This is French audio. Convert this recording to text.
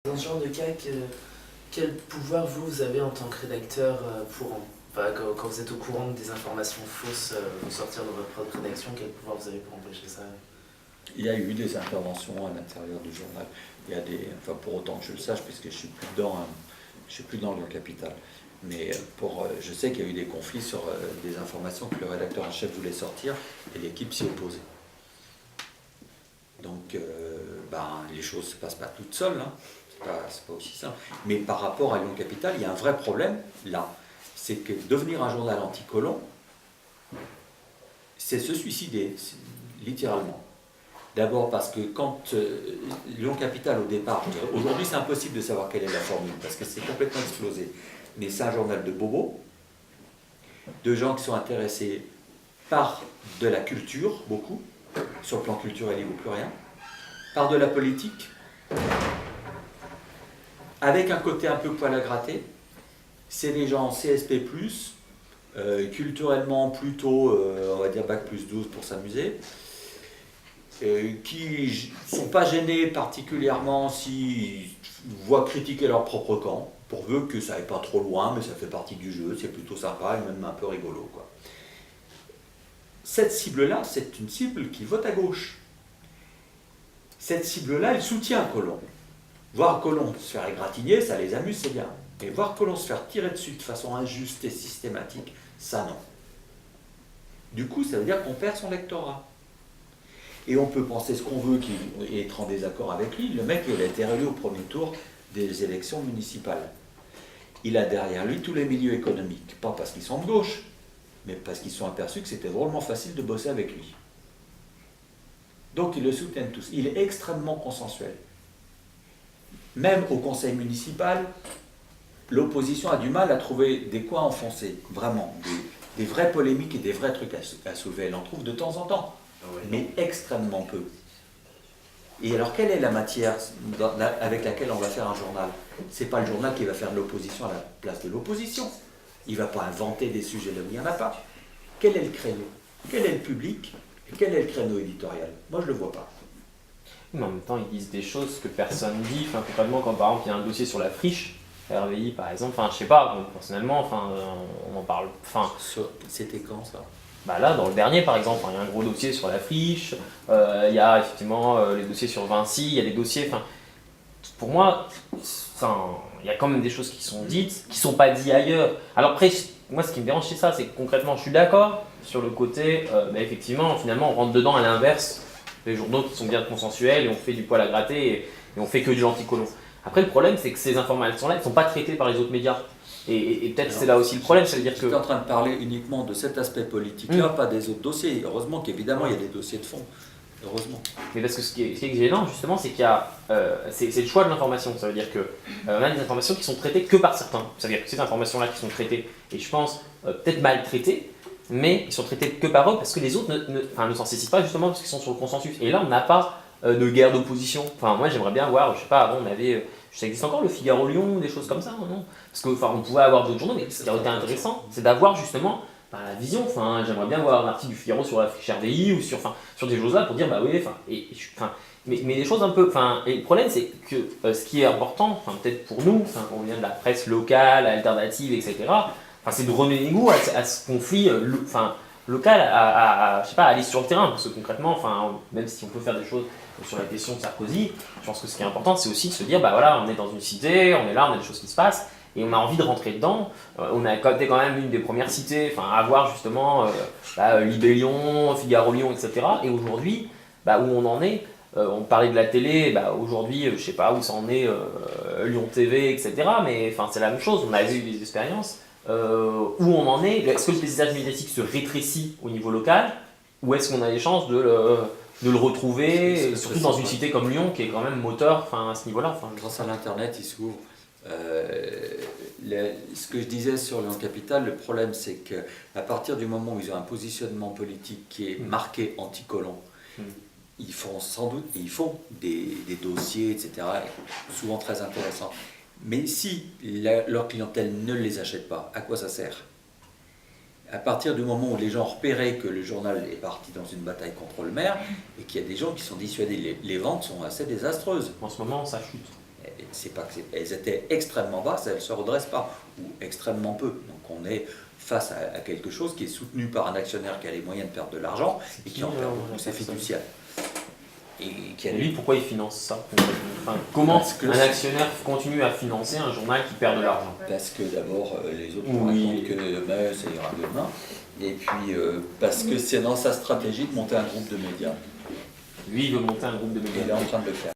Dans ce genre de cas, quel pouvoir vous avez en tant que rédacteur quand vous êtes au courant que des informations fausses vont sortir de votre propre rédaction, quel pouvoir vous avez pour empêcher ça? Il y a eu des interventions à l'intérieur du journal. Il y a pour autant que je le sache, puisque je suis plus dans le Capital. Mais je sais qu'il y a eu des conflits sur des informations que le rédacteur en chef voulait sortir et l'équipe s'y opposait. Donc, les choses ne se passent pas toutes seules, hein. C'est pas aussi simple. Mais par rapport à Lyon Capital, il y a un vrai problème là. C'est que devenir un journal anticolon, c'est se suicider, littéralement. D'abord parce que quand Lyon Capital au départ, je dirais, aujourd'hui c'est impossible de savoir quelle est la formule, parce que c'est complètement explosé. Mais c'est un journal de bobos, de gens qui sont intéressés par de la culture, beaucoup, sur le plan culturel il ne vaut plus rien, par de la politique, avec un côté un peu poil à gratter. C'est des gens CSP+, culturellement plutôt, on va dire bac+12 pour s'amuser, qui ne sont pas gênés particulièrement s'ils voient critiquer leur propre camp, pourvu que ça n'aille pas trop loin, mais ça fait partie du jeu, c'est plutôt sympa et même un peu rigolo, quoi. Cette cible-là, c'est une cible qui vote à gauche. Cette cible-là, elle soutient Collomb. Voir Collomb se faire égratigner, ça les amuse, c'est bien. Mais voir Collomb se faire tirer dessus de façon injuste et systématique, ça non. Du coup, ça veut dire qu'on perd son lectorat. Et on peut penser ce qu'on veut et être en désaccord avec lui. Le mec, il a été élu au premier tour des élections municipales. Il a derrière lui tous les milieux économiques. Pas parce qu'ils sont de gauche, mais parce qu'ils sont aperçus que c'était drôlement facile de bosser avec lui. Donc ils le soutiennent tous. Il est extrêmement consensuel. Même au conseil municipal, l'opposition a du mal à trouver des coins enfoncés, vraiment, des vraies polémiques et des vrais trucs à soulever. Elle en trouve de temps en temps, mais extrêmement peu. Et alors, quelle est la matière avec laquelle on va faire un journal? C'est pas le journal qui va faire de l'opposition à la place de l'opposition. Il ne va pas inventer des sujets là où il n'y en a pas. Quel est le créneau? Quel est le public? Et quel est le créneau éditorial? Moi, je ne le vois pas. Mais en même temps, ils disent des choses que personne ne dit. Concrètement, quand par exemple, il y a un dossier sur la friche, RVI par exemple, je sais pas, personnellement, on en parle. C'était quand ça? Là, dans le dernier, par exemple, il y a un gros dossier sur la friche, il y a effectivement les dossiers sur Vinci, il y a des dossiers. Pour moi, il y a quand même des choses qui sont dites, qui ne sont pas dites ailleurs. Alors après, moi, ce qui me dérange, c'est ça, c'est que concrètement, je suis d'accord sur le côté, effectivement, finalement, on rentre dedans à l'inverse, les journaux qui sont bien consensuels et on fait du poil à gratter et on fait que du anticolon. Après, le problème, c'est que ces informations-là, elles ne sont pas traitées par les autres médias. Et peut-être c'est là aussi le problème, c'est-à-dire que... Je suis en train de parler uniquement de cet aspect politique-là, pas des autres dossiers. Heureusement qu'évidemment, il y a des dossiers de fond. Heureusement. Mais parce que ce qui est gênant, justement, c'est qu'il y a... c'est le choix de l'information. Ça veut dire que on a des informations qui sont traitées que par certains. Ça veut dire que ces informations-là qui sont traitées, et je pense peut-être mal traitées, mais ils sont traités que par eux parce que les autres ne s'en saisissent pas justement parce qu'ils sont sur le consensus. Et là, on n'a pas de guerre d'opposition. Moi, j'aimerais bien voir, je sais pas, avant, on avait... ça existe encore, le Figaro-Lyon, des choses comme ça, non? Parce qu'on pouvait avoir d'autres journaux, mais ce qui aurait été intéressant, c'est d'avoir justement la vision. J'aimerais bien voir un article du Figaro sur la friche RDI ou sur des choses là pour dire, mais des choses un peu... et le problème, c'est que ce qui est important, peut-être pour nous, on vient de la presse locale, alternative, etc., c'est de redonner goût à ce conflit local, à aller sur le terrain, parce que concrètement, même si on peut faire des choses sur la question de Sarkozy, je pense que ce qui est important, c'est aussi de se dire, on est dans une cité, on est là, on a des choses qui se passent, et on a envie de rentrer dedans. On a été quand même une des premières cités à avoir justement Libé-Lyon, Figaro-Lyon, etc. Et aujourd'hui, où on en est, on parlait de la télé, aujourd'hui, je ne sais pas où ça en est, Lyon TV, etc. Mais c'est la même chose, on a eu des expériences. Où on en est, est-ce que le paysage médiatique se rétrécit au niveau local, ou est-ce qu'on a des chances de le retrouver, surtout dans une cité comme Lyon qui est quand même moteur à ce niveau-là. Grâce à l'internet, il s'ouvre. Ce que je disais sur Lyon Capital, le problème c'est qu'à partir du moment où ils ont un positionnement politique qui est marqué anticolon, ils font sans doute des dossiers, etc., souvent très intéressants. Mais si leur clientèle ne les achète pas, à quoi ça sert? À partir du moment où les gens repéraient que le journal est parti dans une bataille contre le maire et qu'il y a des gens qui sont dissuadés, les ventes sont assez désastreuses. En ce moment, ça chute. c'est pas que elles étaient extrêmement basses, elles ne se redressent pas, ou extrêmement peu. Donc on est face à quelque chose qui est soutenu par un actionnaire qui a les moyens de perdre de l'argent et qui en perd beaucoup, c'est fiduciaire. Et qui a Et lui, pourquoi il finance ça? Enfin, comment Parce que un actionnaire continue à financer un journal qui perd de l'argent? Parce que d'abord, les autres Oui. racontent que ça ira demain, et puis parce que c'est dans sa stratégie de monter un groupe de médias. Lui, il veut monter un groupe de Et médias. il est en train de le faire.